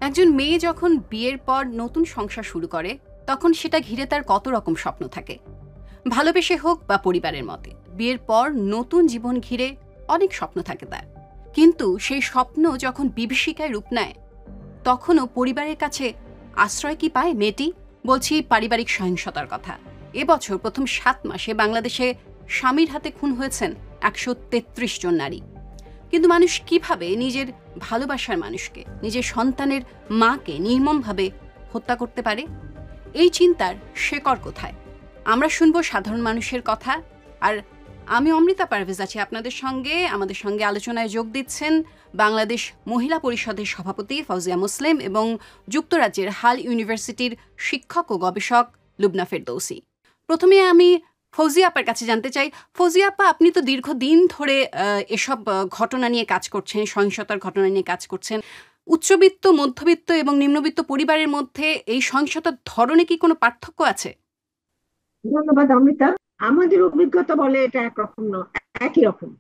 একজন মেয়ে যখন বিয়ের পর নতুন সংসার শুরু করে তখন সেটা ঘিরে তার কত রকম স্বপ্ন থাকে। ভালোবেসে হোক বা পরিবারের মতে, বিয়ের পর নতুন জীবন ঘিরে অনেক স্বপ্ন থাকে তার। কিন্তু সেই স্বপ্ন যখন বিভীষিকায় রূপ নেয়, তখনও পরিবারের কাছে আশ্রয় কি পায় মেয়েটি? বলছি পারিবারিক সহিংসতার কথা। এবছর প্রথম 7 মাসে বাংলাদেশে স্বামীর হাতে খুন হয়েছেন 133 জন নারী। কিন্তু মানুষ কিভাবে নিজের ভালোবাসার মানুষকে, নিজের সন্তানের মাকে নির্মমভাবে হত্যা করতে পারে? এই চিন্তার শেকড় কোথায়? আমরা শুনবো সাধারণ মানুষের কথা। আর আমি অমৃতা পারভেজ আছি আপনাদের সঙ্গে। আমাদের সঙ্গে আলোচনায় যোগ দিচ্ছেন বাংলাদেশ মহিলা পরিষদের সভাপতি ফাউজিয়া মুসলিম এবং যুক্তরাজ্যের হাল ইউনিভার্সিটির শিক্ষক ও গবেষক লুবনা ফেরদৌসী। প্রথমে আমি ফৌজিয়া আপার কাছে জানতে চাই, ফৌজিয়া আপা, আপনি তো দীর্ঘদিন ধরে এসব ঘটনা নিয়ে কাজ করছেন, সহিংসতার ঘটনা নিয়ে কাজ করছেন। উচ্চবিত্ত, মধ্যবিত্ত এবং নিম্নবিত্ত পরিবারের মধ্যে এই সহিংসতার ধরনে কি কোনো পার্থক্য আছে? ধন্যবাদ অমৃতা। আমাদের অভিজ্ঞতা বলে এটা একরকম নয়, একই রকম।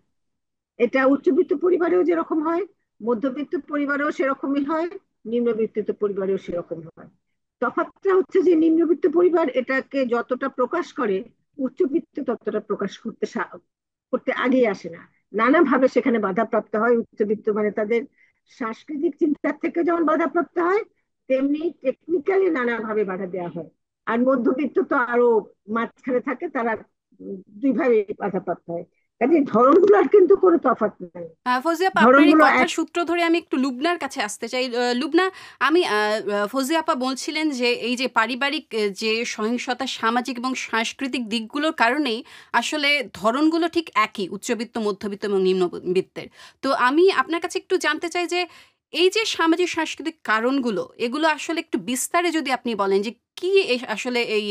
এটা উচ্চবিত্ত পরিবারেও যেরকম হয়, মধ্যবিত্ত পরিবারেও সেরকমই হয়, নিম্নবিত্ত পরিবারেও সেরকম হয়। তফাৎটা হচ্ছে যে নিম্নবিত্ত পরিবার এটাকে যতটা প্রকাশ করে, উচ্চবিত্ত ততটা প্রকাশ করতে আগেই আসে না। নানাভাবে সেখানে বাধাপ্রাপ্ত হয়। উচ্চবিত্ত মানে তাদের সাংস্কৃতিক চিন্তার থেকে যেমন বাধাপ্রাপ্ত হয়, তেমনি টেকনিক্যালি নানাভাবে বাধা দেওয়া হয়। আর মধ্যবিত্ত তো আরো মাঝখানে থাকে, তারা দুইভাবে বাধাপ্রাপ্ত হয়। কাজে ধরনগুলোর কিন্তু কোনো তফাৎ নাই, ফৌজিয়া আপা, আপনার এই ধরনগুলো কথার এক। সূত্র ধরে আমি একটু লুবনার কাছে আসতে চাই। লুবনা, আমি ফৌজিয়া আপা বলছিলেন যে এই যে পারিবারিক যে সহিংসতা, সামাজিক এবং সাংস্কৃতিক দিকগুলোর কারণেই আসলে ধরনগুলো ঠিক একই, উচ্চবিত্ত, মধ্যবিত্ত এবং নিম্নবিত্তের। তো আমি আপনার কাছে একটু জানতে চাই যে এই যে সামাজিক সাংস্কৃতিক কারণগুলো, এগুলো আসলে একটু বিস্তারে যদি আপনি বলেন যে কি আসলে এই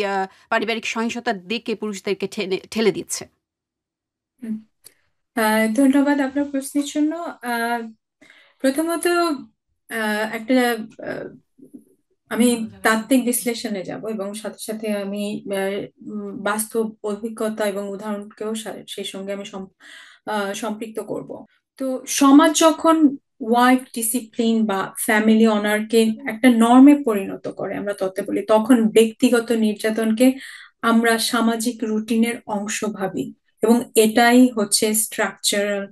পারিবারিক সহিংসতার দিকে পুরুষদেরকে ঠেলে দিচ্ছে। হুম। ধন্যবাদ আপনার প্রশ্নের জন্য। আহ, প্রথমত একটা আহ, আমি তাত্ত্বিক বিশ্লেষণে যাব এবং সাথে সাথে আমি বাস্তব অভিজ্ঞতা এবং উদাহরণকেও সেই সঙ্গে আমি সম্পৃক্ত করব। তো সমাজ যখন ওয়াইফ ডিসিপ্লিন বা ফ্যামিলি অনারকে একটা নর্মে পরিণত করে, আমরা তত্ত্বে বলি, তখন ব্যক্তিগত নির্যাতনকে আমরা সামাজিক রুটিনের অংশ ভাবি এবং এটাই হচ্ছে স্ট্রাকচারাল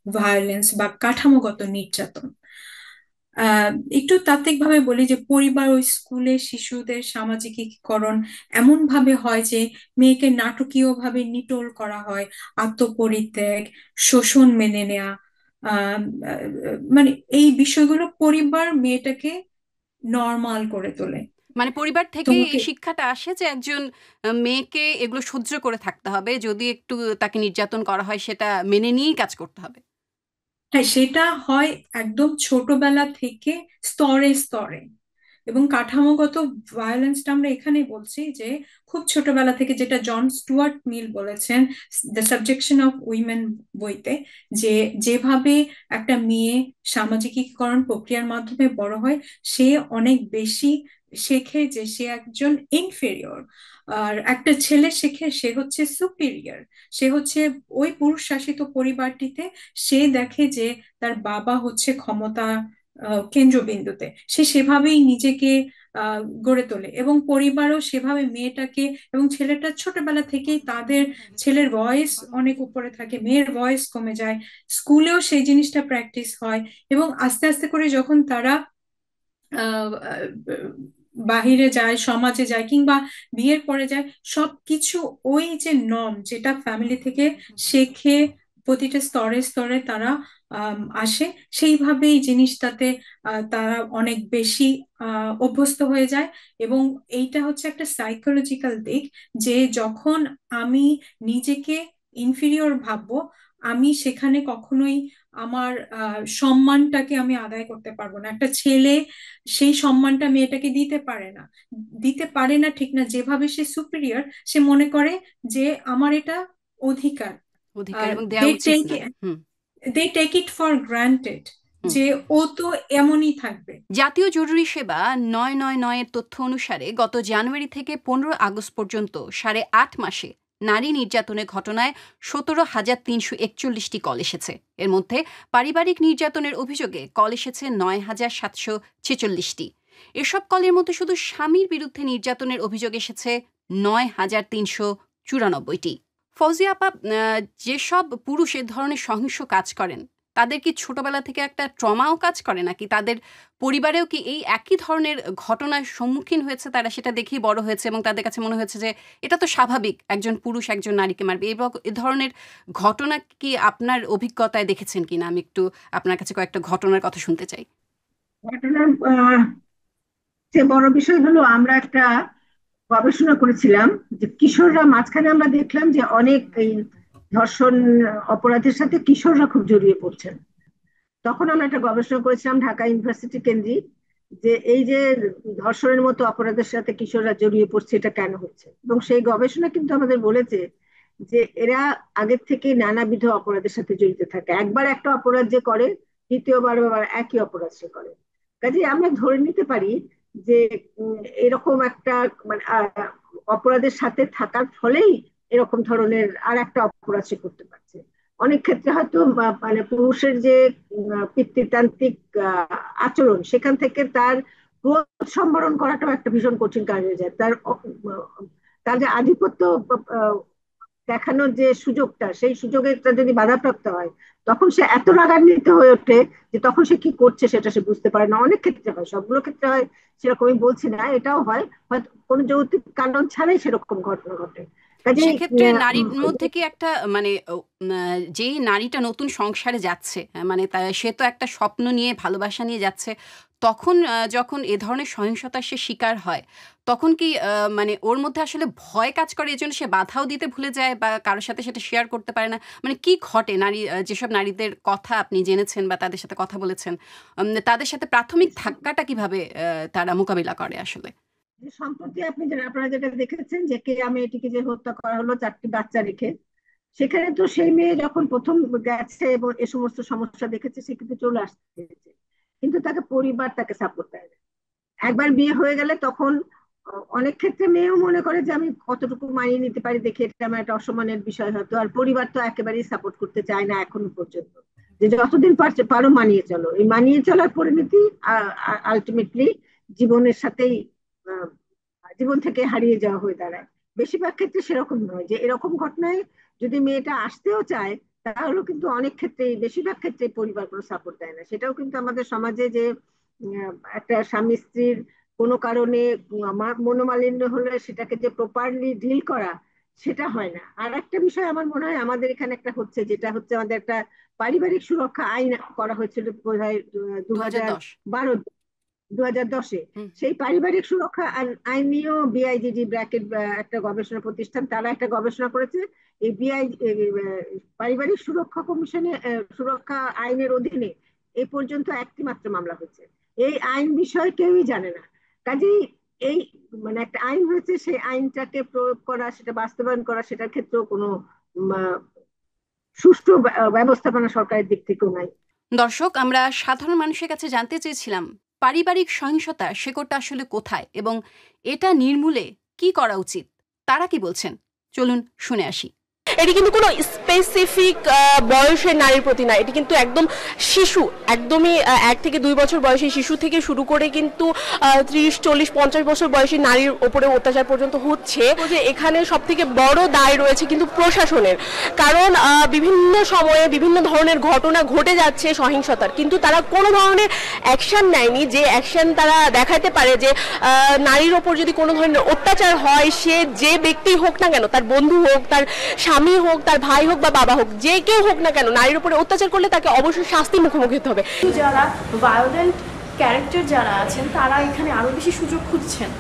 ভায়োলেন্স বা কাঠামোগত নির্যাতন। একটু তাত্ত্বিকভাবে বলি যে পরিবার ও স্কুলে শিশুদের সামাজিকীকরণ এমন ভাবে হয় যে মেয়েকে নাটকীয়ভাবে নিটোল করা হয়, আত্মপরিত্যাগ, শোষণ মেনে নেওয়া। আহ মানে এই বিষয়গুলো পরিবার মেয়েটাকে নর্মাল করে তোলে। মানে পরিবার থেকে তোমাকে এই শিক্ষাটা আসে যে একজন মেয়েকে এগুলো সহ্য করে থাকতে হবে, যদি একটু তাকে নির্যাতন করা হয় সেটা মেনে নিয়েই কাজ করতে হবে। হ্যাঁ, সেটা হয় একদম ছোটবেলা থেকে স্তরে স্তরে। এবং কাঠামোগত ভায়োলেন্সটা আমরা এখানে বলছি যে খুব ছোটবেলা থেকে, যেটা জন স্টুয়ার্ট মিল বলেছেন দ্য সাবজেকশন অফ উইমেন বইতে, যে যেভাবে একটা মেয়ে সামাজিকীকরণ প্রক্রিয়ার মাধ্যমে বড় হয়, সে অনেক বেশি শেখে যে সে একজন ইনফেরিয়র, আর একটা ছেলে শেখে সে হচ্ছে সুপিরিয়র। সে হচ্ছে ওই পুরুষ শাসিত পরিবারটিতে সে দেখে যে তার বাবা হচ্ছে ক্ষমতা কেন্দ্রবিন্দুতে, সে সেভাবেই নিজেকে গড়ে তোলে এবং পরিবারও সেভাবে মেয়েটাকে, এবং ছেলেটা ছোটবেলা থেকেই তাদের, ছেলের ভয়েস অনেক উপরে থাকে, মেয়ের ভয়েস কমে যায়। স্কুলেও সেই জিনিসটা প্র্যাকটিস হয় এবং আস্তে আস্তে করে যখন তারা আহ, আহ, বাহিরে যায়, সমাজে যায় কিংবা বিয়ের পরে যায়, সবকিছু ওই যে নর্ম যেটা ফ্যামিলি থেকে শেখে, প্রতিটা স্তরে স্তরে তারা আসে, সেইভাবেই জিনিসটাতে তারা অনেক বেশি অভ্যস্ত হয়ে যায়। এবং এইটা হচ্ছে একটা সাইকোলজিক্যাল দিক, যে যখন আমি নিজেকে ইনফিরিয়র ভাববো, আমি সেখানে কখনোই আমার সম্মানটাকে আমি আদায় করতে পারবো না। একটা ছেলে সেই সম্মানটা মেয়েটাকে দিতে পারে না ঠিক না, যেভাবে সে সুপিরিয়র, সে মনে করে যে আমার এটা অধিকার। অধিকার এবং দেওয়া দে উচিত টেক না। Hmm. They take it for granted, hmm. যে ও তো এমনই থাকবে। জাতীয় জরুরি সেবা 999 এর তথ্য অনুসারে গত জানুয়ারি থেকে 15 আগস্ট পর্যন্ত 8.5 মাসে নারী নির্যাতনের ঘটনায় 17,341টি কল এসেছে। এর মধ্যে পারিবারিক নির্যাতনের অভিযোগে কল এসেছে 9,746টি। এসব কলের মধ্যে শুধু স্বামীর বিরুদ্ধে নির্যাতনের অভিযোগ এসেছে 9,394টি। ফৌজিয়া আপা, যেসব পুরুষ এ ধরনের সহিংস কাজ করেন তাদের কি ছোটবেলা থেকে একটা ট্রমাও কাজ করে, নাকি তাদের পরিবারেও কি এই একই ধরনের ঘটনার সম্মুখীন হয়েছে, তারা সেটা দেখেই বড় হয়েছে এবং তাদের কাছে মনে হয়েছে যে এটা তো স্বাভাবিক, একজন পুরুষ একজন নারীকে মারবে? এ ধরনের ঘটনা কি আপনার অভিজ্ঞতায় দেখেছেন কিনা? আমি একটু আপনার কাছে কয়েকটা ঘটনার কথা শুনতে চাই। ঘটনার যে বড় বিষয় হলো, আমরা একটা গবেষণা করেছিলাম যে কিশোররা, মাঝখানে আমরা দেখলাম যে অনেক এই ধর্ষণ অপরাধের সাথে কিশোররা খুব জড়িয়ে পড়ছেন। তখন আমরা একটা গবেষণা করেছিলাম ঢাকা ইউনিভার্সিটি কেন্দ্রিক, যে এই যে ধর্ষণের মতো অপরাধের সাথে কিশোররা জড়িয়ে পড়ছে, এটা কেন হচ্ছে। এবং সেই গবেষণা কিন্তু আমাদের বলেছে যে এরা আগের থেকে নানাবিধ অপরাধের সাথে জড়িত থাকে। একবার একটা অপরাধ যে করে, দ্বিতীয়বার আবার একই অপরাধ সে করে। কাজে আমরা ধরে নিতে পারি যে এরকম একটা মানে অপরাধের সাথে থাকার ফলেই এরকম ধরনের আর একটা অপরাধ সে করতে পারছে। অনেক ক্ষেত্রে হয়তো মানে পুরুষের যে পিতৃতান্ত্রিক আচরণ, সেখান থেকে তার ক্রোধ সম্বরণ করাটাও একটা ভীষণ কঠিন কাজ হয়ে যায়। তার যে আধিপত্য দেখানোর যে সুযোগটা, সেই সুযোগেরটা যদি বাধাপ্রাপ্ত হয়, তখন সে এত রাগান্বিত হয়ে ওঠে যে তখন সে কি করছে সেটা সে বুঝতে পারে না। অনেক ক্ষেত্রে হয়, সবগুলো ক্ষেত্রে হয় সেরকমই বলছি না, এটাও হয়, হয়তো কোনো যৌক্তিক কারণ ছাড়াই সেরকম ঘটনা ঘটে। কাজেই সেক্ষেত্রে নারীর মধ্যে কি একটা মানে যেই নারীটা নতুন সংসারে যাচ্ছে, মানে সে তো একটা স্বপ্ন নিয়ে, ভালোবাসা নিয়ে যাচ্ছে, তখন যখন এ ধরনের সহিংসতার সে শিকার হয়, তখন কি মানে ওর মধ্যে আসলে ভয় কাজ করে, এজন্য সে বাধাও দিতে ভুলে যায় বা কারোর সাথে সেটা শেয়ার করতে পারে না? মানে কি ঘটে নারী, যেসব নারীদের কথা আপনি জেনেছেন বা তাদের সাথে কথা বলেছেন, তাদের সাথে প্রাথমিক ধাক্কাটা কিভাবে তারা মোকাবিলা করে আসলে? সম্প্রতি আপনারা যেটা দেখেছেন যে কেয়া মেয়েটিকে যে হত্যা করা হলো 4টি বাচ্চা রেখে, সেখানে তো সেই মেয়ে যখন প্রথম গেছে এবং এ সমস্ত সমস্যা দেখেছে, সে কিন্তু চলে আসতে চেয়েছে, কিন্তু তাকে পরিবার তাকে সাপোর্ট দেয় না। একবার বিয়ে হয়ে গেলে তখন অনেক ক্ষেত্রে মেয়েও মনে করে যে আমি কতটুকু মানিয়ে নিতে পারি, দেখে এটা আমার একটা অসম্মানের বিষয় হয়তো। আর পরিবার তো একেবারেই সাপোর্ট করতে চায় না এখনো পর্যন্ত, যে যতদিন পারো মানিয়ে চলো। এই মানিয়ে চলার পরিণতি আলটিমেটলি জীবনের সাথেই আহ, জীবন থেকে হারিয়ে যাওয়া হয়ে দাঁড়ায়। বেশিরভাগ ক্ষেত্রে সেরকম নয়, যে এরকম ঘটনায় যদি মেয়েটা আসতেও চায়, তাহলে কিন্তু অনেক ক্ষেত্রেই, বেশিরভাগ ক্ষেত্রে পরিবার কোনো সাপোর্ট দেয় না। সেটাও কিন্তু আমাদের সমাজে যে একটা স্বামী স্ত্রীর কোনো কারণে মনোমালিন্য হলে সেটাকে যে প্রপারলি ডিল করা, সেটা হয় না। আর একটা বিষয় আমার মনে হয় আমাদের এখানে একটা হচ্ছে, যেটা হচ্ছে আমাদের একটা পারিবারিক সুরক্ষা আইন করা হয়েছিল বোধহয় 2010। 2012, 2010-এ। হুম। সেই পারিবারিক সুরক্ষা আইন নিয়েও বিআইজিডি ব্র্যাকেট একটা গবেষণা প্রতিষ্ঠান, তারা একটা গবেষণা করেছে। এই পারিবারিক সুরক্ষা কমিশনে, সুরক্ষা আইনের অধীনে এ পর্যন্ত একটি মাত্র মামলা হয়েছে। এই আইন বিষয়ে কেউই জানে না। কাজেই এই মানে একটা আইন হয়েছে, সেই আইনটাকে প্রয়োগ করা, সেটা বাস্তবায়ন করা, সেটার ক্ষেত্রেও কোনো উম, আহ, সুষ্ঠু ব্যবস্থাপনা সরকারের দিক থেকেও নাই। দর্শক, আমরা সাধারণ মানুষের কাছে জানতে চেয়েছিলাম পারিবারিক সহিংসতা শেকড়টা আসলে কোথায় এবং এটা নির্মূলে কি করা উচিত। তারা কি বলছেন, চলুন শুনে আসি। এটি কিন্তু কোনো স্পেসিফিক বয়সের নারীর প্রতি না, এটি কিন্তু একদম শিশু, একদমই 1 থেকে 2 বছর বয়সী শিশু থেকে শুরু করে কিন্তু 30, 40, 50 বছর বয়সী নারীর ওপরে অত্যাচার পর্যন্ত হচ্ছে। যে এখানে সব থেকে বড় দায় রয়েছে কিন্তু প্রশাসনের, কারণ বিভিন্ন সময়ে বিভিন্ন ধরনের ঘটনা ঘটে যাচ্ছে সহিংসতার, কিন্তু তারা কোনো ধরনের অ্যাকশন নেয়নি, যে অ্যাকশন তারা দেখাতে পারে যে নারীর ওপর যদি কোনো ধরনের অত্যাচার হয়, সে যে ব্যক্তি হোক না কেন, তার বন্ধু হোক, তার স্বামী হোক, তার ভাই হোক বা বাবা হোক, যে কেউ হোক না কেন, নারীর উপরে অত্যাচার করলে তাকে অবশ্যই শাস্তি মুখোমুখি হতে হবে। যারা ভায়োলেন্ট ক্যারেক্টার যারা আছেন, তারা এখানে আরো বেশি সুযোগ খুঁজছেন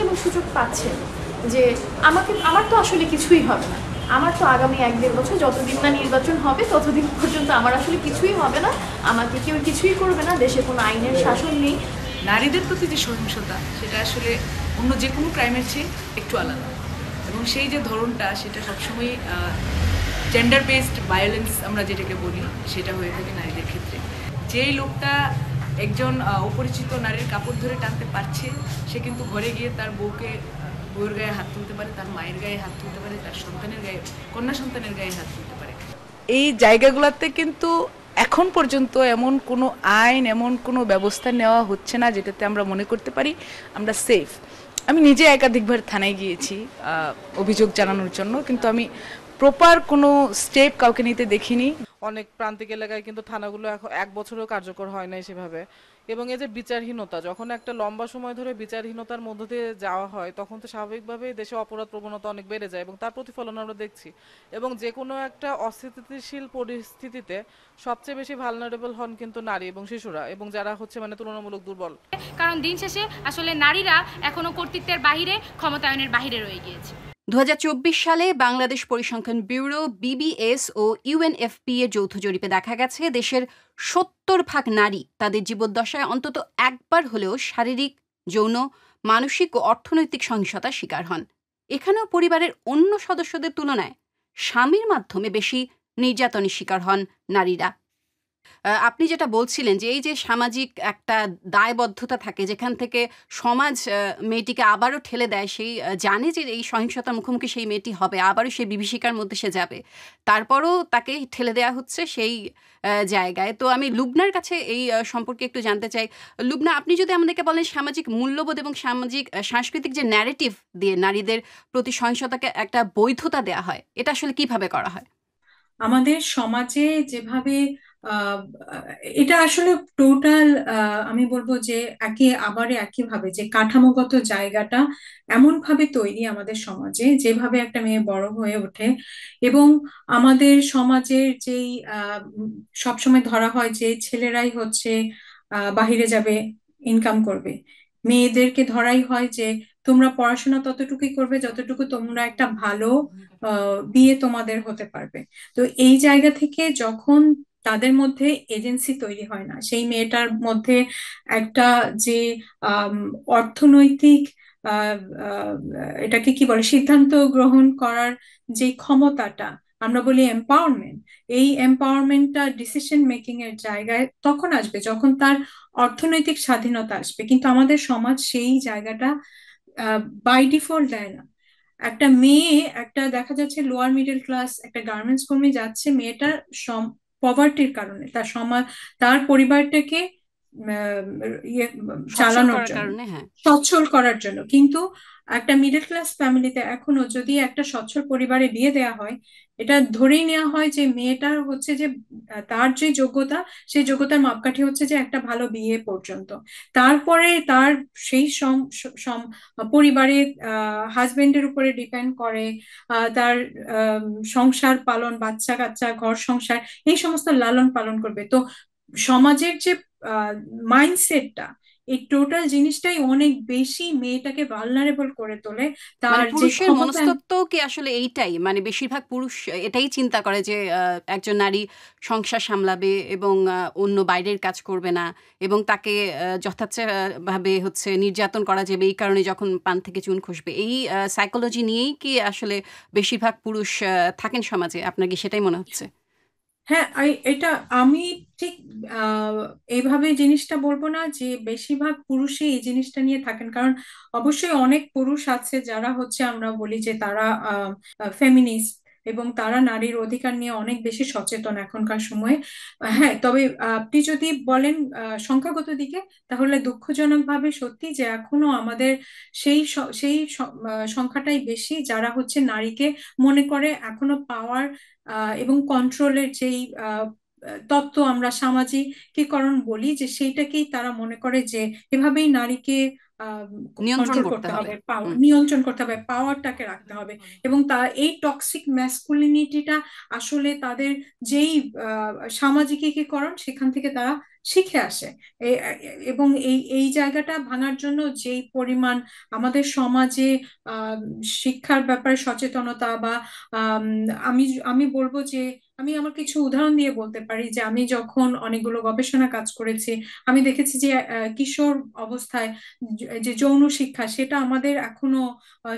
এবং সুযোগ পাচ্ছেন যে আমার তো আসলে কিছুই হবে না, আমার তো আগামী 1-1.5 বছর যতদিন না নির্বাচন হবে ততদিন পর্যন্ত আমার আসলে কিছুই হবে না, আমাকে কেউ কিছুই করবে না, দেশে কোনো আইনের শাসন নেই। নারীদের প্রতি যে সহিংসতা, সেটা আসলে অন্য যে কোনো ক্রাইমের চেয়ে একটু আলাদা, এবং সেই যে ধরনটা, সেটা সবসময় জেন্ডার বেসড ভায়োলেন্স আমরা যেটাকে বলি, সেটা হয়ে থাকে নারীদের ক্ষেত্রে। যেই লোকটা একজন অপরিচিত নারীর কাপড় ধরে টানতে পারছে, সে কিন্তু ঘরে গিয়ে তার বউকে বউয়ের গায়ে হাত তুলতে পারে, তার মায়ের গায়ে হাত তুলতে পারে, তার সন্তানের গায়ে, কন্যা সন্তানের গায়ে হাত তুলতে পারে। এই জায়গাগুলোতে কিন্তু এখন পর্যন্ত এমন কোনো আইন, এমন কোনো ব্যবস্থা নেওয়া হচ্ছে না যেটাতে আমরা মনে করতে পারি আমরা সেফ। আমি নিজে একাধিকবার থানায় গিয়েছি অভিযোগ জানানোর জন্য, কিন্তু আমি প্রপার কোনো স্টেপ কাউকে নিতে দেখিনি। অনেক প্রান্তিক এলাকায় কিন্তু থানাগুলো এখন 1 বছরও কার্যকর হয় নাই সেভাবে। এবং এই যে বিচারহীনতা, যখন একটা লম্বা সময় ধরে বিচারহীনতার মধ্য দিয়ে যাওয়া হয়, তখন তো স্বাভাবিকভাবেই দেশে অপরাধ প্রবণতা অনেক বেড়ে যায় এবং তার প্রতিফলন আমরা দেখছি। এবং যে কোনো একটা অস্থিতিশীল পরিস্থিতিতে সবচেয়ে বেশি ভালনারেবল হন কিন্তু নারী এবং শিশুরা, এবং যারা হচ্ছে মানে তুলনামূলক দুর্বল। কারণ দিন শেষে আসলে নারীরা এখনো কর্তৃত্বের বাহিরে, ক্ষমতায়নের বাহিরে রয়ে গিয়েছে। 2024 সালে বাংলাদেশ পরিসংখ্যান ব্যুরো বিবিএস ও ইউএনএফপি এর যৌথ জরিপে দেখা গেছে দেশের 70% নারী তাদের জীবদ্দশায় অন্তত একবার হলেও শারীরিক, যৌন, মানসিক ও অর্থনৈতিক সহিংসতার শিকার হন। এখানেও পরিবারের অন্য সদস্যদের তুলনায় স্বামীর মাধ্যমে বেশি নির্যাতনের শিকার হন নারীরা। আপনি যেটা বলছিলেন যে এই যে সামাজিক একটা দায়বদ্ধতা থাকে যেখান থেকে সমাজ মেয়েটিকে আবারও ঠেলে দেয়, সেই জানে যে এই সহিংসতার মুখোমুখি সেই মেয়েটি হবে, আবারও সেই বিভীষিকার মধ্যে সে যাবে, তারপরও তাকে ঠেলে দেওয়া হচ্ছে সেই জায়গায়। তো আমি লুবনার কাছে এই সম্পর্কে একটু জানতে চাই। লুবনা, আপনি যদি আমাদেরকে বলেন সামাজিক মূল্যবোধ এবং সামাজিক সাংস্কৃতিক যে ন্যারেটিভ দিয়ে নারীদের প্রতি সহিংসতাকে একটা বৈধতা দেওয়া হয়, এটা আসলে কিভাবে করা হয়? আমাদের সমাজে যেভাবে এটা আসলে টোটাল আমি বলবো যে একইভাবে যে কাঠামোগত জায়গাটা এমন ভাবে তৈরি আমাদের সমাজে, যেভাবে একটা মেয়ে বড় হয়ে ওঠে এবং আমাদের সমাজের যেই সবসময় ধরা হয় যে ছেলেরাই হচ্ছে বাহিরে যাবে, ইনকাম করবে, মেয়েদেরকে ধরাই হয় যে তোমরা পড়াশোনা ততটুকুই করবে যতটুকু তোমরা একটা ভালো বিয়ে তোমাদের হতে পারবে। তো এই জায়গা থেকে যখন তাদের মধ্যে এজেন্সি তৈরি হয় না, সেই মেয়েটার মধ্যে একটা যে অর্থনৈতিক আহ, আহ, এটাকে কি বলে, সিদ্ধান্ত গ্রহণ করার যে ক্ষমতাটা আমরা বলি এম্পাওয়ারমেন্ট, এই এম্পাওয়ারমেন্টটা ডিসিশন মেকিং এর জায়গায় তখন আসবে যখন তার অর্থনৈতিক স্বাধীনতা আসবে। কিন্তু আমাদের সমাজ সেই জায়গাটা বাই ডিফল্ট দেয় না। একটা মেয়ে, একটা দেখা যাচ্ছে লোয়ার মিডল ক্লাস একটা গার্মেন্টস কর্মী যাচ্ছে, মেয়েটার পভার্টির কারণে তার পরিবারটাকে চালানোর জন্য, সচ্ছল করার জন্য। কিন্তু একটা মিডল ক্লাস ফ্যামিলিতে এখনো যদি একটা সচ্ছল পরিবারে বিয়ে দেওয়া হয়, এটা ধরেই নেওয়া হয় যে মেয়েটার হচ্ছে যে তার যে যোগ্যতা, সেই যোগ্যতার মাপকাঠি হচ্ছে যে একটা ভালো বিয়ে পর্যন্ত। তারপরে তার সেই পরিবারে হাজবেন্ডের উপরে ডিপেন্ড করে, তার সংসার পালন, বাচ্চা কাচ্চা, ঘর সংসার, এই সমস্ত লালন পালন করবে। তো সমাজের যে মাইন্ডসেটটা, এই টোটাল জিনিসটাই অনেক বেশি মেয়েটাকে ভালনারেবল করে তোলে। তার যে পুরুষের মনস্তত্ত্ব কি আসলে এইটাই, মানে বেশিরভাগ পুরুষ এটাই চিন্তা করে যে একজন নারী সংসার সামলাবে এবং অন্য বাইরের কাজ করবে না, এবং তাকে যথাযথভাবে হচ্ছে নির্যাতন করা যাবে, এই কারণে যখন পান থেকে চুন খসবে, এই সাইকোলজি নিয়েই কি আসলে বেশিরভাগ পুরুষ থাকেন সমাজে? আপনার কি সেটাই মনে হচ্ছে? হ্যাঁ, এটা আমি ঠিক এইভাবে জিনিসটা বলবো না যে বেশিরভাগ পুরুষই এই জিনিসটা নিয়ে থাকেন, কারণ অবশ্যই অনেক পুরুষ আছে যারা হচ্ছে আমরা বলি যে তারা ফেমিনিস্ট এবং তারা নারীর অধিকার নিয়ে অনেক বেশি সচেতন এখনকার সময়ে। হ্যাঁ, তবে আপনি যদি বলেন সংখ্যাগত দিকে, তাহলে দুঃখজনকভাবে সত্যি যে এখনো আমাদের সেই সংখ্যাটাই বেশি যারা হচ্ছে নারীকে মনে করে এখনো পাওয়ার এবং কন্ট্রোলের যেই তত্ত্ব আমরা সামাজিকীকরণ বলি, যে সেইটাকেই তারা মনে করে যে এভাবেই নারীকে কন্ট্রোল করতে হবে, নিয়ন্ত্রণ করতে হবে, পাওয়ারটাকে রাখতে হবে। এবং এই টক্সিক ম্যাসকুলিনিটিটা আসলে তাদের যেই সামাজিকীকরণ, সেখান থেকে তারা শিখে আসে। এবং এই জায়গাটা ভাঙার জন্য যেই পরিমাণ আমাদের সমাজে শিক্ষার ব্যাপারে সচেতনতা বা আমি বলবো যে আমি আমার কিছু উদাহরণ দিয়ে বলতে পারি যে আমি যখন অনেকগুলো গবেষণা কাজ করেছি, আমি দেখেছি যে কিশোর অবস্থায় যে যৌন শিক্ষা, সেটা আমাদের এখনো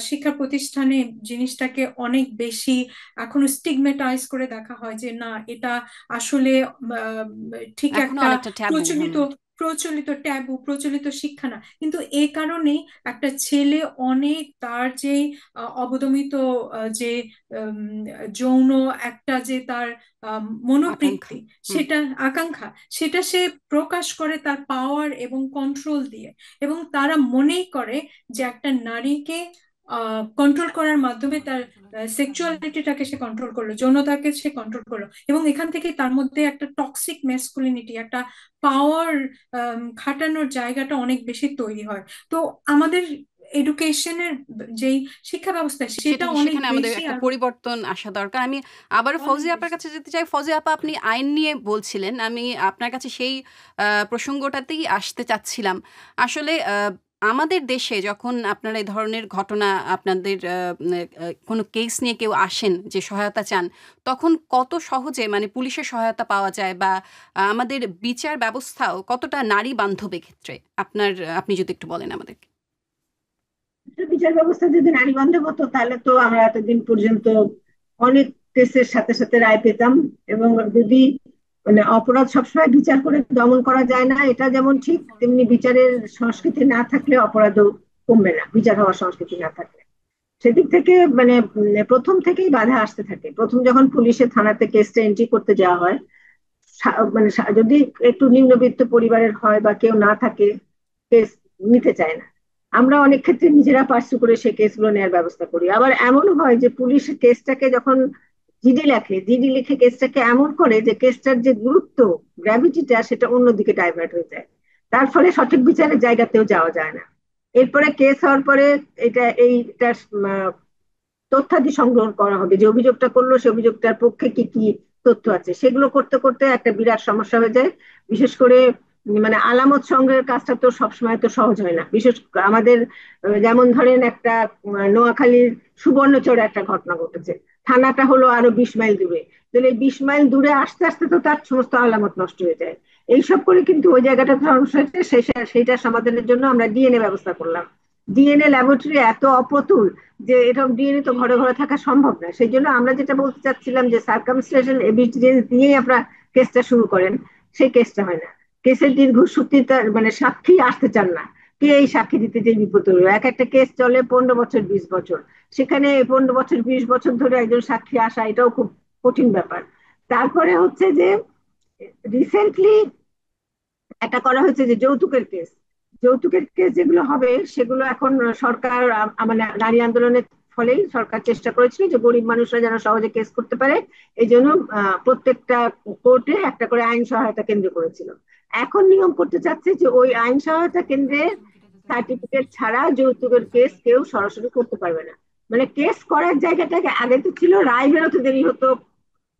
শিক্ষা প্রতিষ্ঠানে জিনিসটাকে অনেক বেশি এখনো স্টিগমেটাইজ করে দেখা হয় যে না, এটা আসলে ঠিক একটা প্রচলিত ট্যাবু, প্রচলিত শিক্ষা না, কিন্তু এই কারণেই একটা ছেলে অনেক তার যে অবদমিত যে যৌন একটা যে তার মনোবৃত্তি, সেটা আকাঙ্ক্ষা, সেটা সে প্রকাশ করে তার পাওয়ার এবং কন্ট্রোল দিয়ে। এবং তারা মনেই করে যে একটা নারীকে কন্ট্রোল করার মাধ্যমে তার সেক্সুয়ালিটিটাকে সে কন্ট্রোল করলো, যৌনতাকে সে কন্ট্রোল করলো, এবং এখান থেকে তার মধ্যে একটা টক্সিক ম্যাসকুলিনিটি, একটা পাওয়ার খাটানোর জায়গাটা অনেক বেশি তৈরি হয়। তো আমাদের এডুকেশনের যেই শিক্ষা ব্যবস্থা সেটা অনেক সেখানে আমাদের বেশি একটা পরিবর্তন আসা দরকার। আমি আবার ফৌজিয়া আপার কাছে যেতে চাই। ফৌজিয়া আপা, আপনি আইন নিয়ে বলছিলেন, আমি আপনার কাছে সেই প্রসঙ্গটাতেই আসতে চাচ্ছিলাম। আসলে আমাদের দেশে যখন আপনারা এই ধরনের ঘটনা, আপনাদের কোনো কেস নিয়ে কেউ আসেন যে সহায়তা চান, তখন কত সহজে মানে পুলিশের সহায়তা পাওয়া যায়, বা আমাদের বিচার ব্যবস্থাও কতটা নারী বান্ধব ক্ষেত্রে আপনি যদি একটু বলেন আমাদেরকে। বিচার ব্যবস্থা যদি নারী বান্ধব হতো তাহলে তো আমরা এতদিন পর্যন্ত অনেক কেসের সাথে সাথে রায় পেতাম। এবং যদি মানে অপরাধ সবসময় বিচার করে দমন করা যায় না, এটা যেমন ঠিক, তেমনি বিচারের সংস্কৃতি না থাকলে অপরাধও কমবে না, বিচার হওয়ার সংস্কৃতি না থাকলে। সেদিক থেকে মানে প্রথম থেকেই বাধা আসতে থাকে। প্রথম যখন পুলিশের থানাতে কেসটা এন্ট্রি করতে যাওয়া হয়, মানে যদি একটু নিম্নবিত্ত পরিবারের হয় বা কেউ না থাকে, কেস নিতে চায় না। আমরা অনেক ক্ষেত্রে নিজেরা পার্সু করে সেই কেসগুলো নেওয়ার ব্যবস্থা করি। আবার এমনও হয় যে পুলিশ কেসটাকে যখন জিডি লিখে কেসটাকে এমন করে যে কেসটার যে গুরুত্ব, গ্র্যাভিটিটা, সেটা অন্যদিকে ডাইভার্ট হয়ে যায়। তার ফলে সঠিক বিচারের জায়গাতেও যাওয়া যায় না। এরপরে কেস হওয়ার পরে এইটার তথ্যাদি সংগ্রহ করা হবে, যে অভিযোগটা করলো সে অভিযোগটার পক্ষে কি কি তথ্য আছে, সেগুলো করতে করতে একটা বিরাট সমস্যা হয়ে যায়। বিশেষ করে মানে আলামত সংগ্রহের কাজটা তো সবসময় তো সহজ হয় না। বিশেষ আমাদের যেমন ধরেন একটা নোয়াখালীর সুবর্ণচরে একটা ঘটনা ঘটেছে, থানাটা হলো আরো 20 মাইল দূরে। তাহলে 20 মাইল দূরে আসতে আসতে তো তার সমস্ত আলামত নষ্ট হয়ে যায়। এইসব করে কিন্তু ওই জায়গাটা সমস্যা হয়েছে, সেইটা সমাধানের জন্য আমরা ডিএনএ ব্যবস্থা করলাম। ডিএনএ ল্যাবরেটরি এত অপ্রতুল যে এরকম ডিএনএ তো ঘরে ঘরে থাকা সম্ভব না। সেই জন্য আমরা যেটা বলতে চাচ্ছিলাম যে সার্কামস্টেন্সিয়াল এভিডেন্স দিয়েই আপনারা কেসটা শুরু করেন, সেই কেসটা হয় না। কেসের দীর্ঘসূত্রিতা মানে সাক্ষী আসতে চান না, কে এই সাক্ষী দিতে যে বিপদ হলো। এক একটা কেস চলে 15 বছর 20 বছর, সেখানে 15 বছর 20 বছর ধরে একজন সাক্ষী আসা এটাও খুব কঠিন ব্যাপার। তারপরে হচ্ছে যে রিসেন্টলি এটা করা হয়েছে যে যৌতুকের কেস যেগুলো হবে সেগুলো এখন সরকার মানে নারী আন্দোলনের ফলেই সরকার চেষ্টা করেছিল যে গরিব মানুষরা যেন সহজে কেস করতে পারে, এই জন্য প্রত্যেকটা কোর্টে একটা করে আইন সহায়তা কেন্দ্র করেছিল। এখন নিয়ম করতে চাচ্ছে যে ওই আইন সহায়তা কেন্দ্রে সার্টিফিকেট ছাড়া যৌতুকের কেস কেউ সরাসরি করতে পারবে না। মানে কেস করার জায়গাটাকে আগে তো ছিল রায় বেরোতে দেরি হতো,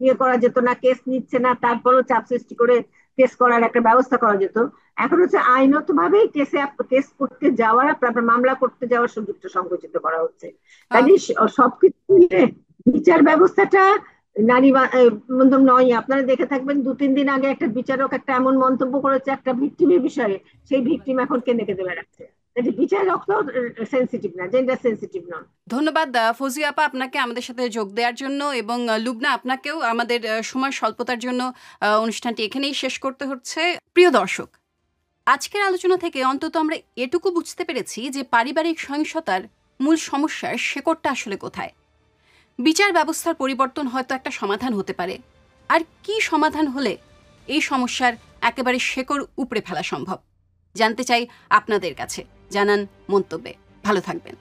ইয়ে করা যেত না, কেস নিচ্ছে না, তারপরও চাপ সৃষ্টি করে কেস করার একটা ব্যবস্থা করা যেত। এখন হচ্ছে আইনত ভাবেই কেস করতে যাওয়ার, তারপর মামলা করতে যাওয়ার সুযোগটা সংকুচিত করা হচ্ছে। কাজে সবকিছু মিলে বিচার ব্যবস্থাটা নারী বান্ধব নয়। আপনারা দেখে থাকবেন 2-3 দিন আগে একটা বিচারক একটা এমন মন্তব্য করেছে একটা ভিকটিমের বিষয়ে, সেই ভিকটিম এখন কেঁদে কেঁদে বেড়াচ্ছে। বিচারক তো সেন্সিটিভ না, জেন্ডার সেন্সিটিভ নন। ধন্যবাদ ফৌজিয়া আপা আপনাকে আমাদের সাথে যোগ দেওয়ার জন্য, এবং লুবনা আপনাকেও আমাদের সময় স্বল্পতার জন্য অনুষ্ঠানটি এখানেই শেষ করতে হচ্ছে। প্রিয় দর্শক, আজকের আলোচনা থেকে অন্তত আমরা এটুকু বুঝতে পেরেছি যে পারিবারিক সহিংসতার মূল সমস্যার শেকড়টা আসলে কোথায়। বিচার ব্যবস্থার পরিবর্তন হয়তো একটা সমাধান হতে পারে, আর কি সমাধান হলে এই সমস্যার একেবারে শেকড় উপড়ে ফেলা সম্ভব, জানতে চাই আপনাদের কাছে। জানান মন্তব্যে। ভালো থাকবেন।